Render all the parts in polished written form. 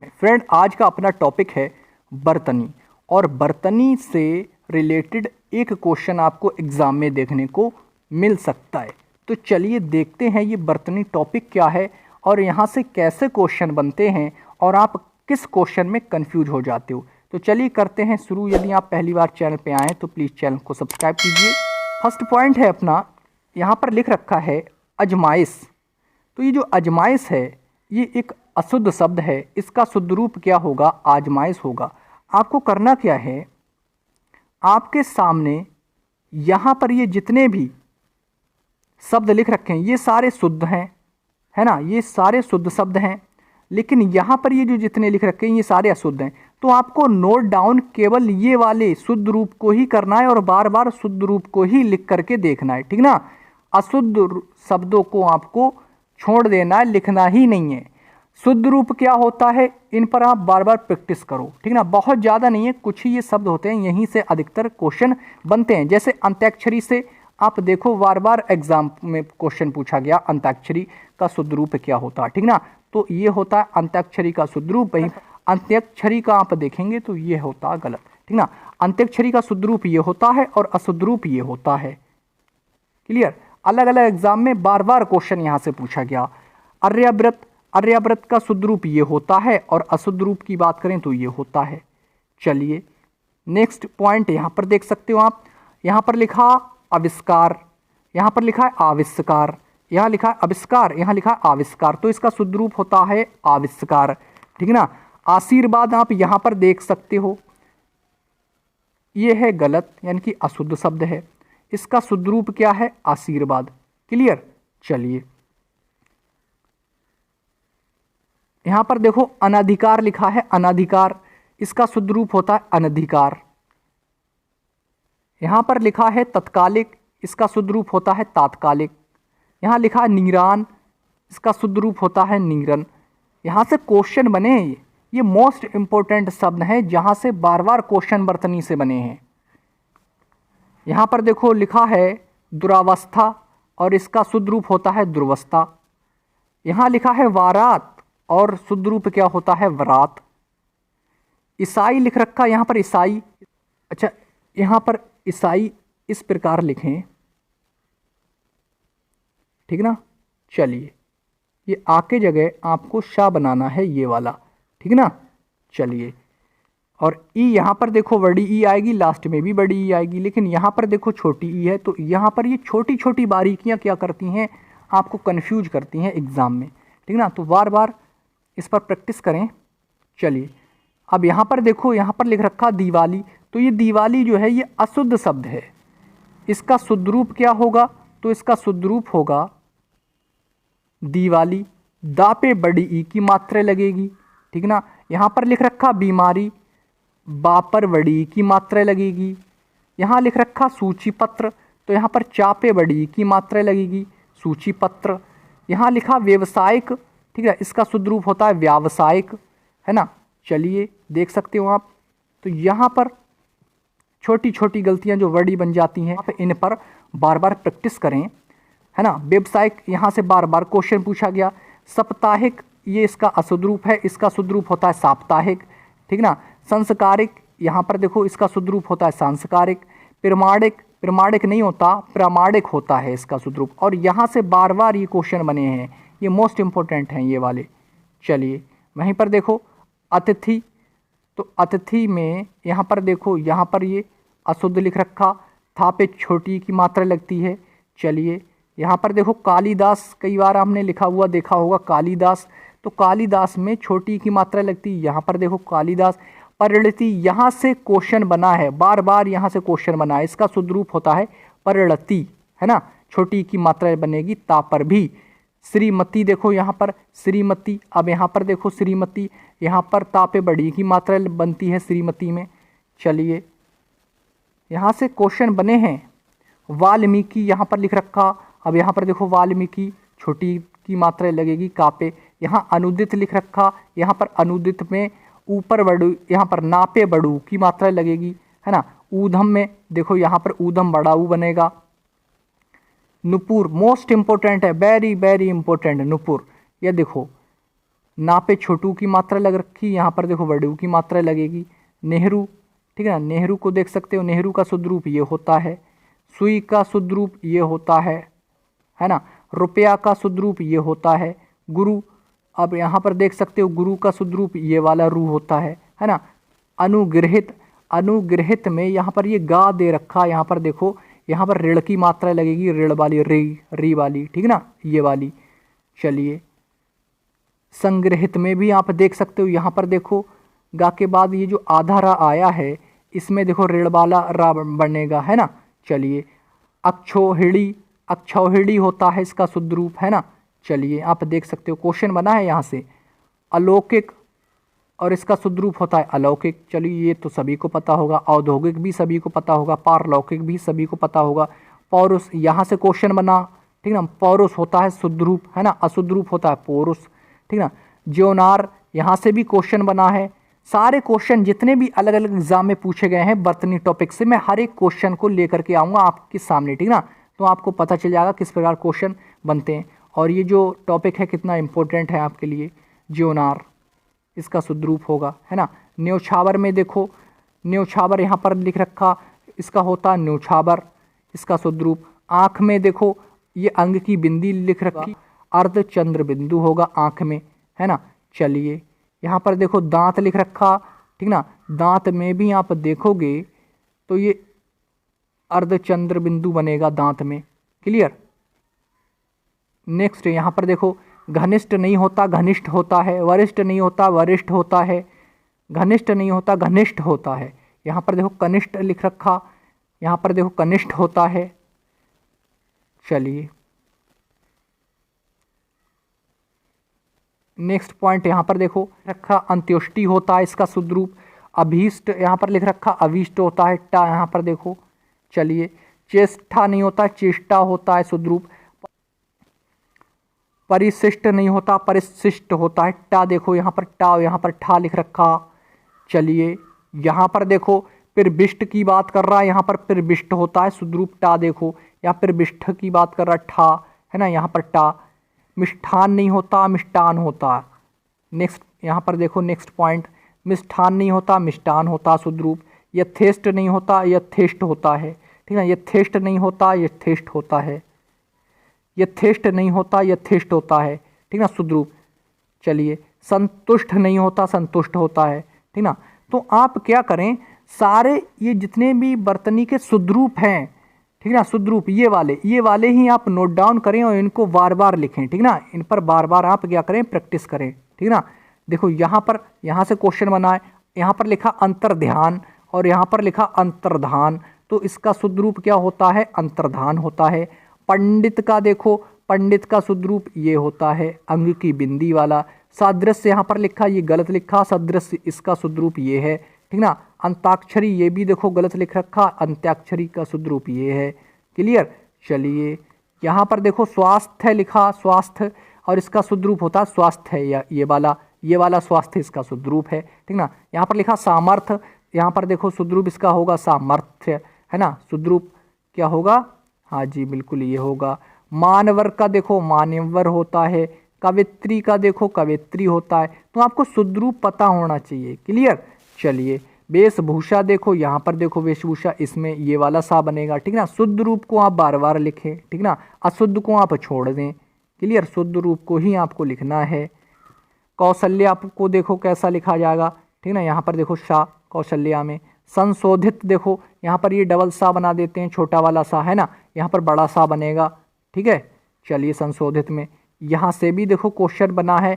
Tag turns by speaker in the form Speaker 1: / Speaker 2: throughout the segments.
Speaker 1: Friend, आज का अपना टॉपिक है बर्तनी। और बर्तनी से रिलेटेड एक क्वेश्चन आपको एग्जाम में देखने को मिल सकता है। तो चलिए देखते हैं ये बर्तनी टॉपिक क्या है और यहाँ से कैसे क्वेश्चन बनते हैं और आप किस क्वेश्चन में कंफ्यूज हो जाते हो। तो चलिए करते हैं शुरू। यदि आप पहली बार चैनल पे आएँ तो प्लीज़ चैनल को सब्सक्राइब कीजिए। फर्स्ट पॉइंट है अपना, यहाँ पर लिख रखा है अजमाइश। तो ये जो अजमाइश है ये एक अशुद्ध शब्द है, इसका शुद्ध रूप क्या होगा? आजमाइश होगा। आपको करना क्या है, आपके सामने यहाँ पर ये जितने भी शब्द लिख रखे हैं ये सारे शुद्ध हैं, है ना, ये सारे शुद्ध शब्द हैं। लेकिन यहाँ पर ये जो जितने लिख रखे हैं ये सारे अशुद्ध हैं। तो आपको नोट डाउन केवल ये वाले शुद्ध रूप को ही करना है और बार बार शुद्ध रूप को ही लिख करके देखना है, ठीक ना। अशुद्ध शब्दों को आपको छोड़ देना है, लिखना ही नहीं है। शुद्ध रूप क्या होता है, इन पर आप बार बार प्रैक्टिस करो, ठीक ना। बहुत ज़्यादा नहीं है, कुछ ही ये शब्द होते हैं, यहीं से अधिकतर क्वेश्चन बनते हैं। जैसे अंत्याक्षरी से आप देखो बार बार एग्जाम में क्वेश्चन पूछा गया अंत्याक्षरी का शुद्ध रूप क्या होता है, ठीक ना। तो ये होता है अंत्याक्षरी का शुद्ध रूप। वहीं अंत्याक्षरी का आप देखेंगे तो ये होता है गलत, ठीक ना। अंत्याक्षरी का शुद्ध रूप ये होता है और अशुद्ध रूप ये होता है। क्लियर। अलग अलग एग्जाम में बार बार क्वेश्चन यहाँ से पूछा गया। आर्याव्रत, आर्याव्रत का शुद्ध रूप ये होता है और अशुद्ध रूप की बात करें तो ये होता है। चलिए नेक्स्ट पॉइंट यहाँ पर देख सकते हो आप। यहाँ पर लिखा आविष्कार, यहाँ पर लिखा है आविष्कार, यहाँ लिखा है आविष्कार, यहाँ लिखा है आविष्कार। तो इसका शुद्ध रूप होता है आविष्कार, ठीक ना। आशीर्वाद आप यहाँ पर देख सकते हो, ये है गलत, यानी कि अशुद्ध शब्द है। इसका शुद्ध रूप क्या है? आशीर्वाद। क्लियर। चलिए यहां पर देखो अनधिकार लिखा है, अनधिकार, इसका शुद्ध रूप होता है अनधिकार। यहां पर लिखा है तत्कालिक, इसका शुद्ध रूप होता है तात्कालिक। यहां लिखा है नीरान, इसका शुद्ध रूप होता है नीरन। यहां से क्वेश्चन बने हैं, ये मोस्ट इंपोर्टेंट शब्द हैं जहां से बार बार क्वेश्चन बर्तनी से बने हैं। यहाँ पर देखो लिखा है दुरावस्था और इसका शुद्ध रूप होता है दुर्वस्था। यहाँ लिखा है वारात और शुद्ध रूप क्या होता है? वरात। ईसाई लिख रखा यहाँ पर ईसाई, अच्छा यहाँ पर ईसाई इस प्रकार लिखें, ठीक ना। चलिए ये आ के जगह आपको शाह बनाना है, ये वाला, ठीक ना। चलिए और ई यहाँ पर देखो बड़ी ई आएगी, लास्ट में भी बड़ी ई आएगी, लेकिन यहाँ पर देखो छोटी ई है। तो यहाँ पर ये छोटी छोटी बारीकियाँ क्या करती हैं, आपको कंफ्यूज करती हैं एग्ज़ाम में, ठीक ना। तो बार बार इस पर प्रैक्टिस करें। चलिए अब यहाँ पर देखो, यहाँ पर लिख रखा दिवाली। तो ये दिवाली जो है ये अशुद्ध शब्द है, इसका शुद्ध रूप क्या होगा? तो इसका शुद्ध रूप होगा दिवाली। दा पे बड़ी ई की मात्रा लगेगी, ठीक ना। यहाँ पर लिख रखा बीमारी, बा पर बड़ी की मात्रा लगेगी। यहाँ लिख रखा सूची पत्र, तो यहाँ पर चा पे बड़ी की मात्रा लगेगी, सूची पत्र। यहाँ लिखा व्यवसायिक, ठीक है, इसका शुद्ध रूप होता है व्यावसायिक, है ना। चलिए देख सकते हो आप। तो यहाँ पर छोटी छोटी गलतियाँ जो बड़ी बन जाती हैं, इन पर बार बार प्रैक्टिस करें, है ना। व्यवसायिक, यहाँ से बार बार क्वेश्चन पूछा गया। साप्ताहिक, ये इसका अशुद्ध रूप है, इसका शुद्ध रूप होता है साप्ताहिक, ठीक ना। संस्कारिक, यहाँ पर देखो इसका शुद्ध रूप होता है सांस्कारिक। प्रमाणिक, प्रमाणिक नहीं होता, प्रामाणिक होता है इसका शुद्ध रूप। और यहाँ से बार बार ये क्वेश्चन बने हैं, ये मोस्ट इंपॉर्टेंट हैं ये वाले। चलिए वहीं पर देखो अतिथि, तो अतिथि में यहाँ पर देखो, यहाँ पर ये अशुद्ध लिख रखा, था पे छोटी की मात्रा लगती है। चलिए यहाँ पर देखो कालिदास, कई बार आपने लिखा हुआ देखा होगा कालिदास, तो कालिदास में छोटी की मात्रा लगती है। यहाँ पर देखो कालिदास। परिणति, यहाँ से क्वेश्चन बना है, बार बार यहाँ से क्वेश्चन बना है, इसका शुद्ध रूप होता है परिणति, है ना। छोटी की मात्रा बनेगी ता पर भी। श्रीमती, देखो यहाँ पर श्रीमती, अब यहाँ पर देखो श्रीमती, यहाँ पर ता पे बड़ी की मात्रा बनती है श्रीमती में। चलिए यहाँ से क्वेश्चन बने हैं। वाल्मीकि, यहाँ पर लिख रखा, अब यहाँ पर देखो वाल्मीकि, छोटी की मात्रा लगेगी का पे। यहाँ अनुदित लिख रखा, यहाँ पर अनुदित में ऊपर बड़ू, यहाँ पर नापे बड़ू की मात्रा लगेगी, है ना। ऊधम में देखो यहाँ पर ऊधम बड़ाऊ बनेगा। नुपुर मोस्ट इंपोर्टेंट है, वेरी वेरी इंपॉर्टेंट नुपुर। ये देखो ना पे छोटू की मात्रा लग रखी, यहाँ पर देखो बड़ू की मात्रा लगेगी। नेहरू, ठीक है ना, नेहरू को देख सकते हो, नेहरू का शुद्ध रूप ये होता है। सुई का शुद्ध रूप ये होता है ना। रुपया का शुद्ध रूप ये होता है। गुरु, अब यहाँ पर देख सकते हो गुरु का शुद्ध रूप ये वाला रू होता है ना। अनुग्रहित, अनुग्रहित में यहाँ पर ये गा दे रखा, यहाँ पर देखो, यहाँ पर ऋण की मात्रा लगेगी, ऋण वाली, री वाली, ठीक ना, ये वाली। चलिए, संग्रहित में भी आप देख सकते हो, यहाँ पर देखो गा के बाद ये जो आधा रा आया है, इसमें देखो ऋण वाला रा बनेगा, है ना। चलिए, अक्षौहिणी, अक्षौहिणी होता है इसका शुद्ध रूप, है ना। चलिए, आप देख सकते हो क्वेश्चन बना है यहाँ से। अलौकिक, और इसका शुद्ध रूप होता है अलौकिक। चलिए, ये तो सभी को पता होगा। औद्योगिक भी सभी को पता होगा, पारलौकिक भी सभी को पता होगा। पौरुष, यहाँ से क्वेश्चन बना, ठीक ना। पौरुष होता है शुद्ध रूप, है ना, अशुद्ध रूप होता है पौरुष, ठीक ना। ज्योनार, यहाँ से भी क्वेश्चन बना है। सारे क्वेश्चन जितने भी अलग अलग एग्जाम में पूछे गए हैं बर्तनी टॉपिक से, मैं हर एक क्वेश्चन को लेकर के आऊँगा आपके सामने, ठीक ना। तो आपको पता चल जाएगा किस प्रकार क्वेश्चन बनते हैं और ये जो टॉपिक है कितना इम्पोर्टेंट है आपके लिए। ज्योनार, इसका शुद्ध रूप होगा, है ना। न्योछावर में देखो, न्योछावर यहाँ पर लिख रखा, इसका होता है न्योछावर, इसका शुद्ध रूप। आँख में देखो, ये अंग की बिंदी लिख रखी, अर्धचंद्र बिंदु होगा आँख में, है ना। चलिए, यहाँ पर देखो दांत लिख रखा, ठीक ना। दांत में भी आप देखोगे तो ये अर्धचंद्र बिंदु बनेगा दांत में, क्लियर। नेक्स्ट, यहाँ पर देखो घनिष्ठ नहीं होता घनिष्ठ होता है, वरिष्ठ नहीं होता वरिष्ठ होता है, घनिष्ठ नहीं होता घनिष्ठ होता है। यहाँ पर देखो कनिष्ठ लिख रखा, यहाँ पर देखो कनिष्ठ होता है। चलिए, नेक्स्ट पॉइंट यहाँ पर देखो रखा, अंत्योष्टि होता है इसका शुद्ध रूप। अभीष्ट, यहाँ पर लिख रखा अभीष्ट होता है, टा यहाँ पर देखो। चलिए, चेष्टा नहीं होता चेष्टा होता है शुद्ध रूप। परिशिष्ट नहीं होता परिशिष्ट होता है, टा देखो यहाँ पर टा, यहाँ पर ठा लिख रखा। चलिए, यहाँ पर देखो प्रविष्ट की बात कर रहा है, यहाँ पर प्रविष्ट होता है शुद्ध रूप टा देखो, यहाँ प्रविष्ट की बात कर रहा है ठा, है ना, यहाँ पर टा। मिष्ठान नहीं होता मिष्टान होता। नेक्स्ट, यहाँ पर देखो नेक्स्ट पॉइंट, मिष्ठान नहीं होता मिष्टान होता शुद्ध रूप। यथेष्ट नहीं होता यथेष्ट होता है, ठीक है। यथेष्ट नहीं होता यथेष्ट होता है, यथेष्ट नहीं होता यथेष्ट होता है, ठीक ना, शुद्ध रूप। चलिए, संतुष्ट नहीं होता संतुष्ट होता है, ठीक ना। तो आप क्या करें, सारे ये जितने भी वर्तनी के शुद्ध रूप हैं, ठीक ना, शुद्ध रूप ये वाले ही आप नोट डाउन करें और इनको बार बार लिखें, ठीक ना। इन पर बार बार आप क्या करें, प्रैक्टिस करें, ठीक ना। देखो यहाँ पर, यहाँ से क्वेश्चन बना है, यहाँ पर लिखा अंतर्ध्यान और यहाँ पर लिखा अंतर्धान, तो इसका शुद्ध रूप क्या होता है, अंतर्धान होता है। पंडित का देखो, पंडित का शुद्ध रूप ये होता है अंग की बिंदी वाला। सादृश्य यहाँ पर लिखा, ये गलत लिखा, सदृश्य इसका शुद्ध रूप ये है, ठीक ना। अंताक्षरी ये भी देखो गलत लिख रखा, अंत्याक्षरी का शुद्ध रूप ये है, क्लियर। चलिए, यहाँ पर देखो स्वास्थ्य लिखा, स्वास्थ्य, और इसका शुद्ध रूप होता है स्वास्थ्य है, या ये वाला स्वास्थ्य इसका शुद्ध रूप है, ठीक ना। यहाँ पर लिखा सामर्थ्य, यहाँ पर देखो शुद्ध रूप इसका होगा सामर्थ्य, है ना, शुद्ध रूप क्या होगा, हाँ जी बिल्कुल ये होगा। मानवर का देखो मान्यवर होता है, कवित्री का देखो कवित्री होता है, तो आपको शुद्ध रूप पता होना चाहिए, क्लियर। चलिए, वेशभूषा देखो, यहाँ पर देखो वेशभूषा, इसमें ये वाला सा बनेगा, ठीक ना। शुद्ध रूप को आप बार बार लिखें, ठीक ना, अशुद्ध को आप छोड़ दें, क्लियर। शुद्ध रूप को ही आपको लिखना है। कौशल्या आपको देखो कैसा लिखा जाएगा, ठीक ना, यहाँ पर देखो सा कौशल्या में। संशोधित देखो, यहाँ पर ये डबल सा बना देते हैं, छोटा वाला सा, है ना, यहाँ पर बड़ा सा बनेगा, ठीक है। चलिए, संशोधित में यहाँ से भी देखो क्वेश्चन बना है,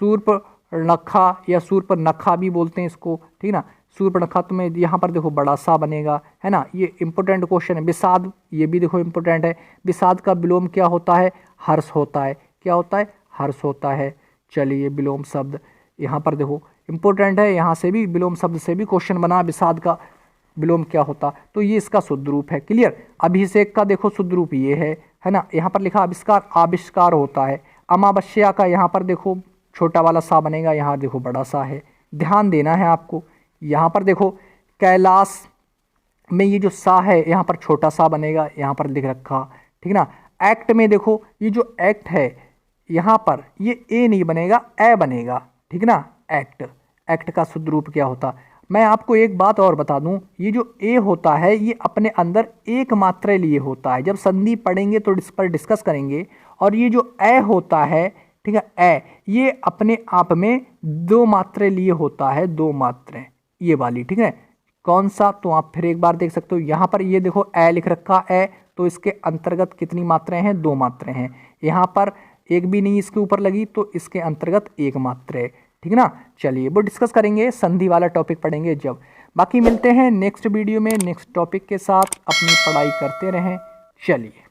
Speaker 1: शूर्पणखा या शूर्पणखा भी बोलते हैं इसको, ठीक ना, शूर्पणखा, तो मैं यहाँ पर देखो बड़ा सा बनेगा, है ना, ये इंपॉर्टेंट क्वेश्चन है। विषाद, ये भी देखो इंपॉर्टेंट है, विषाद का विलोम क्या होता है, हर्ष होता है, क्या होता है, हर्ष होता है। चलिए, विलोम शब्द यहाँ पर देखो इंपॉर्टेंट है, यहाँ से भी विलोम शब्द से भी क्वेश्चन बना, विषाद का विलोम क्या होता, तो ये इसका शुद्ध रूप है, क्लियर। अभिषेक का देखो शुद्ध रूप ये है ना, यहाँ पर लिखा आविष्कार, आविष्कार होता है। अमावस्या का यहाँ पर देखो छोटा वाला सा बनेगा, यहाँ देखो बड़ा सा है, ध्यान देना है आपको। यहाँ पर देखो कैलाश में ये जो सा है यहाँ पर छोटा सा बनेगा, यहाँ पर लिख रखा, ठीक ना। एक्ट में देखो ये जो एक्ट है यहाँ पर ये ए नहीं बनेगा, ए बनेगा, ठीक ना। एक्ट, एक्ट का शुद्ध रूप क्या होता। मैं आपको एक बात और बता दूं, ये जो ए होता है ये अपने अंदर एक मात्रा लिए होता है। जब संधि पढ़ेंगे तो इस पर डिस्कस करेंगे। और ये जो ए होता है, ठीक है, ए ये अपने आप में दो मात्रा लिए होता है, दो मात्रें ये वाली, ठीक है। कौन सा, तो आप फिर एक बार देख सकते हो यहाँ पर ये देखो ए लिख रखा है, तो इसके अंतर्गत कितनी मात्राएं हैं, दो मात्राएं हैं। यहाँ पर एक भी नहीं इसके ऊपर लगी तो इसके अंतर्गत एक मात्रा है, ठीक ना। चलिए वो डिस्कस करेंगे, संधि वाला टॉपिक पढ़ेंगे जब। बाकी मिलते हैं नेक्स्ट वीडियो में नेक्स्ट टॉपिक के साथ। अपनी पढ़ाई करते रहें। चलिए।